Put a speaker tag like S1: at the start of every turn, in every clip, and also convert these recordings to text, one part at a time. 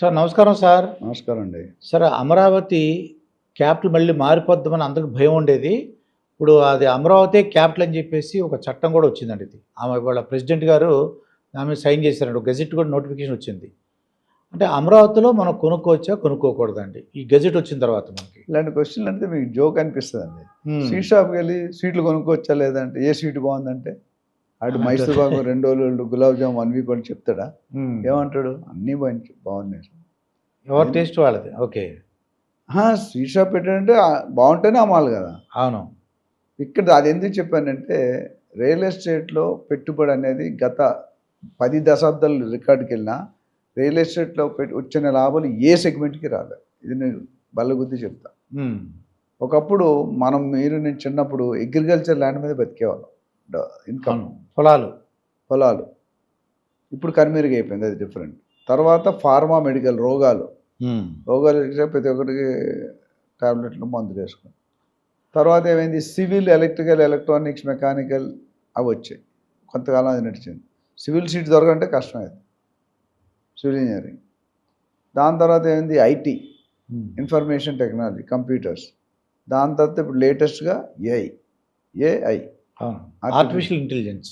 S1: Sir నమస్కారం sir.
S2: నమస్కారం అండి.
S1: సార్ అమరావతి క్యాపిటల్ మళ్ళీ మారిపోద్దామని అందరికి భయం ఉండేది. ఇప్పుడు అది అమరావతి క్యాపిటల్ అని చెప్పేసి ఒక చట్టం కూడా వచ్చిందండి ఇది. ఆమె ఇవాళ ప్రెసిడెంట్ గారు దాని మీద సైన్ చేశారండి. ఒక గెజెట్ కూడా నోటిఫికేషన్ వచ్చింది. అంటే అమరావతిలో మనం కొనుక్కోవచ్చా? కొనుక్కోకూడదండి ఈ గెజెట్ వచ్చిన తర్వాత మనకి?
S2: ఇలాంటి క్వశ్చన్లు అంటే మీకు జోక్ అనిపిస్తుందండి.
S1: హ్మ్.
S2: స్వీట్ షాప్‌కి వెళ్ళి స్వీట్లు కొనుక్కోవచ్చా లేదంటే ఏ స్వీట్ బాగుందంటే ఆడు మైసూర్ పాకు 2 రోజులు గులాబ్ జామ్ 1 వీక్ అని చెప్తాడా?
S1: హ్మ్.
S2: ఏమంటాడు? అన్నీ బాగున్నాయి.
S1: ఎవరి టేస్ట్ వాళ్ళది. ఓకే.
S2: స్వీట్ షాప్ పెట్టాడంటే బాగుంటేనే అమ్మాలి కదా!
S1: అవును.
S2: ఇక్కడ అది ఎందుకు చెప్పానంటే రియల్ ఎస్టేట్‌లో పెట్టుబడి అనేది గత 10 దశాబ్దాలు రికార్డ్‌కెళ్ళినా రియల్ ఎస్టేట్‌లో వచ్చిన లాభాలు ఏ సెగ్మెంట్‌కి రాలేదు. ఇది నేను బల్లగుద్ది చెప్తా.
S1: హ్మ్.
S2: ఒకప్పుడు నేను చిన్నప్పుడు అగ్రికల్చర్ ల్యాండ్ మీద బతికేవాళ్ళం. ఇన్కమ్
S1: పొలాలు.
S2: పొలాలు. ఇప్పుడు కనుమరుగైపోయింది, అది డిఫరెంట్. తర్వాత ఫార్మా మెడికల్ రోగాలు వచ్చే ప్రతి ఒక్కరికి టాబ్లెట్లు మందులు వేసుకుని. తర్వాత ఏమైంది, సివిల్ ఎలక్ట్రికల్ ఎలక్ట్రానిక్స్ మెకానికల్ అవి వచ్చాయి. కొంతకాలం అది నడిచింది. సివిల్ సీట్ దొరకంటే కష్టమైంది, సివిల్ ఇంజనీరింగ్. దాని తర్వాత ఏమైంది, ఐటీ, ఇన్ఫర్మేషన్ టెక్నాలజీ, కంప్యూటర్స్. దాని తర్వాత ఇప్పుడు లేటెస్ట్గా ఏఐ
S1: ఆర్టిఫిషియల్ ఇంటెలిజెన్స్.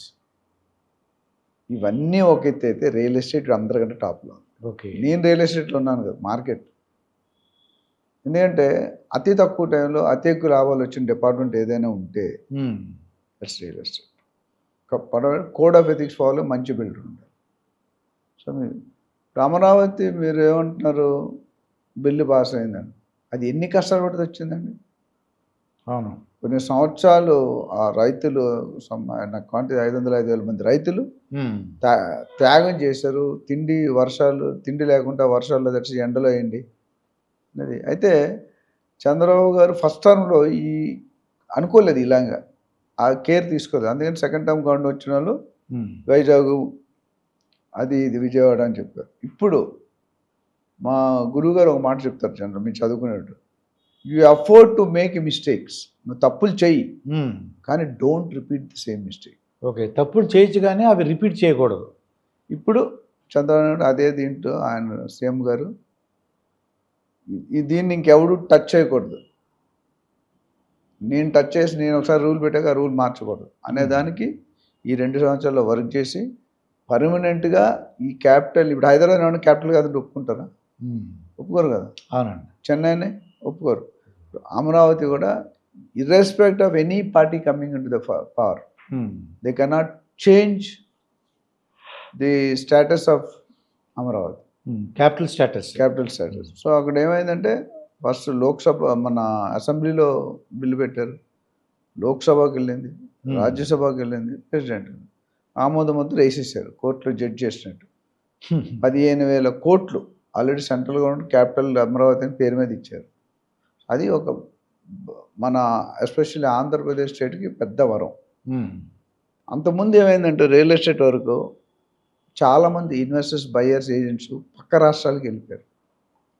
S2: ఇవన్నీ ఒక ఎత్తు అయితే రియల్ ఎస్టేట్ అందరికంటే టాప్లో.
S1: ఓకే.
S2: నేను రియల్ ఎస్టేట్లో ఉన్నాను కదా, మార్కెట్. ఎందుకంటే అతి తక్కువ టైంలో అతి ఎక్కువ లాభాలు వచ్చిన డిపార్ట్మెంట్ ఏదైనా ఉంటే that's real estate. Code of ethics follow మంచి బిల్డర్ ఉండాలి. సో మీరు అమరావతి మీరు ఏమంటున్నారు, బిల్లు పాస్ అయిందండి. అది ఎన్ని కష్టాలు పడితే వచ్చిందండి?
S1: అవును.
S2: కొన్ని సంవత్సరాలు ఆ రైతులు నాకు 500,000 మంది రైతులు త్యాగం చేశారు. తిండి లేకుండా వర్షాల్లో తెచ్చి ఎండలో వేయండి అనేది. అయితే చంద్రబాబు గారు ఫస్ట్ టర్మ్లో అనుకోలేదు ఇలాగా, ఆ కేర్ తీసుకోలేదు. అందుకని సెకండ్ టర్మ్ గవర్నమెంట్ వచ్చిన వాళ్ళు వైజాగ్ ఇది విజయవాడ అని చెప్పారు. ఇప్పుడు మా గురువుగారు ఒక మాట చెప్తారు, మీరు చదువుకునేట్టు, you afford to make mistakes. నువ్వు తప్పులు చెయ్యి, కానీ don't repeat the same mistake.
S1: Okay. తప్పులు చేయొచ్చు కానీ అవి రిపీట్ చేయకూడదు.
S2: ఇప్పుడు చంద్రబాబు నాయుడు అదే దీంట్లో ఆయన సీఎం గారు దీన్ని ఇంకెవడు టచ్ చేయకూడదు. నేను టచ్ చేసి నేను ఒకసారి రూల్ పెట్టాక ఆ రూల్ మార్చకూడదు అనేదానికి ఈ 2 సంవత్సరాల్లో వర్క్ చేసి పర్మనెంట్గా ఈ క్యాపిటల్, ఇప్పుడు హైదరాబాద్ ఏమన్నా క్యాపిటల్ కాదంటే ఒప్పుకుంటారా? ఒప్పుకోరు కదా.
S1: అవునండి.
S2: చెన్నైనే ఒప్పుకోరు. అమరావతి కూడా irrespective of any party coming into the power, they cannot change the status of Amaravati.
S1: Capital status.
S2: So అక్కడ ఏమైందంటే ఫస్ట్ లోక్సభ మన అసెంబ్లీలో బిల్లు పెట్టారు, లోక్సభకి వెళ్ళింది, రాజ్యసభకి వెళ్ళింది, ప్రెసిడెంట్ ఆమోద ముద్ర వేసేసారు, కోర్టులో జడ్జి చేసినట్టు. 15,000 కోట్లు already central government capital Amaravati అని పేరు మీద ఇచ్చారు. అది ఒక మన ఎస్పెషల్లీ ఆంధ్రప్రదేశ్ స్టేట్కి పెద్ద వరం. అంతకుముందు ఏమైందంటే రియల్ ఎస్టేట్ వరకు చాలామంది ఇన్వెస్టర్స్, బయ్యర్స్, ఏజెంట్స్ పక్క రాష్ట్రాలకు వెళ్ళిపోయారు.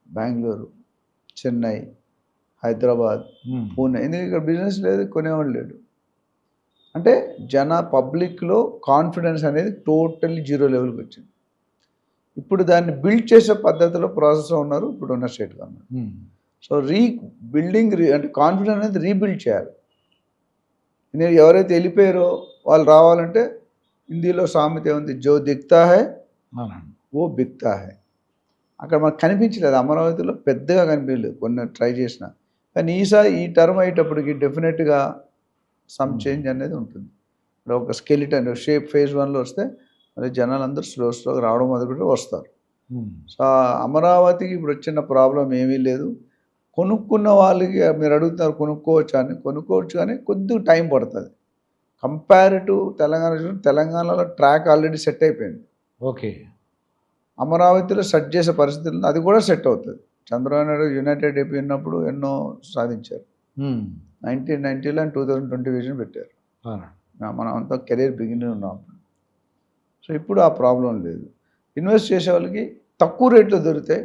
S2: బెంగళూరు, చెన్నై, హైదరాబాద్, పూణే. ఎందుకంటే ఇక్కడ బిజినెస్ లేదు, కొనేవాళ్ళు లేడు. అంటే పబ్లిక్లో కాన్ఫిడెన్స్ అనేది టోటల్లీ జీరో లెవెల్కి వచ్చింది. ఇప్పుడు దాన్ని బిల్డ్ చేసే పద్ధతిలో ప్రాసెస్లో ఉన్నారు ఇప్పుడు ఉన్న స్టేట్ గవర్నమెంట్. సో బిల్డింగ్ అంటే కాన్ఫిడెన్స్ అనేది రీబిల్డ్ చేయాలి. నేను ఎవరైతే వెళ్ళిపోయారో వాళ్ళు రావాలంటే హిందీలో సామెత ఉంది, జో దిక్తా హై ఓ బిక్తా హై. అక్కడ మనకు కనిపించలేదు, అమరావతిలో పెద్దగా కనిపించలేదు, కొన్ని ట్రై చేసిన. కానీ ఈ టర్మ్ అయ్యేటప్పటికి డెఫినెట్గా సమ్ చేంజ్ అనేది ఉంటుంది. ఇప్పుడు ఒక స్కెలిటన్ షేప్ ఫేజ్ 1లో వస్తే మరి జనాలు అందరూ స్లోగా రావడం మొదలుపెట్టి వస్తారు. సో అమరావతికి ఇప్పుడు వచ్చిన ప్రాబ్లం ఏమీ లేదు. కొనుక్కున్న వాళ్ళకి మీరు అడుగుతున్నారు కొనుక్కోవచ్చు కానీ కొద్దిగా టైం పడుతుంది. కంపారిటివ్ తెలంగాణలో ట్రాక్ ఆల్రెడీ సెట్ అయిపోయింది.
S1: ఓకే.
S2: అమరావతిలో సెట్ చేసే పరిస్థితులు అది కూడా సెట్ అవుతుంది. చంద్రబాబు నాయుడు యునైటెడ్ ఏపీ ఉన్నప్పుడు ఎన్నో సాధించారు. 1990లో 2020 విజన్ పెట్టారు. మనం అంతా కెరీర్ బిగినింగ్ ఉన్నాం. సో ఇప్పుడు ఆ ప్రాబ్లం లేదు. ఇన్వెస్ట్ చేసే వాళ్ళకి తక్కువ రేట్లో దొరికితే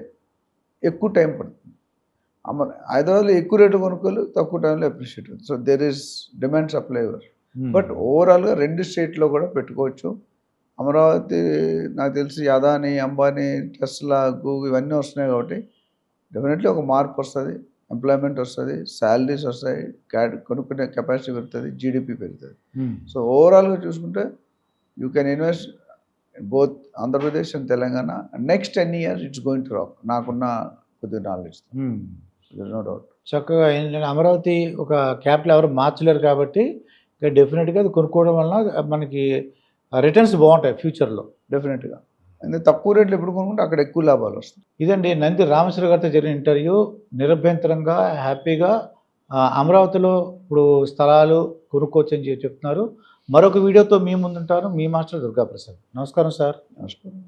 S2: ఎక్కువ టైం పడుతుంది. హైదరాబాద్లో ఎక్కువ రేటు కొనుక్కోలు, తక్కువ టైంలో అప్రిషియేట్ అవుతుంది. So there is demand supply. But ఓవరాల్గా 2 స్టేట్లో కూడా పెట్టుకోవచ్చు. అమరావతి నాకు తెలిసి అదాని, అంబానీ, టెస్లా, గూగుల్ ఇవన్నీ వస్తున్నాయి కాబట్టి డెఫినెట్లీ ఒక మార్పు వస్తుంది, ఎంప్లాయ్మెంట్ వస్తుంది, శాలరీస్ వస్తాయి, కొనుక్కునే కెపాసిటీ పెరుగుతుంది, జీడిపి పెరుగుతుంది. సో ఓవరాల్గా చూసుకుంటే you can invest both Andhra Pradesh and Telangana. Next 10 years it's going to rock, నాకున్న కొద్దిగా నాలెడ్జ్, నో డౌట్.
S1: చక్కగా ఏంటంటే అమరావతి ఒక క్యాపిటల్ ఎవరు మార్చలేరు కాబట్టి ఇక డెఫినెట్గా అది కొనుక్కోవడం వలన మనకి రిటర్న్స్ బాగుంటాయి ఫ్యూచర్లో.
S2: డెఫినెట్గా ఎందుకంటే తక్కువ రేట్లు ఎప్పుడు కొనుక్కుంటే అక్కడ ఎక్కువ లాభాలు వస్తాయి.
S1: ఇదండి నంది రామేశ్వర గారితో జరిగిన ఇంటర్వ్యూ. నిరభ్యంతరంగా హ్యాపీగా అమరావతిలో ఇప్పుడు స్థలాలు కొనుక్కోవచ్చు అని చెప్తున్నారు. మరొక వీడియోతో మీ ముందుంటాను. మీ మాస్టర్ దుర్గాప్రసాద్. నమస్కారం సార్.
S2: నమస్కారం.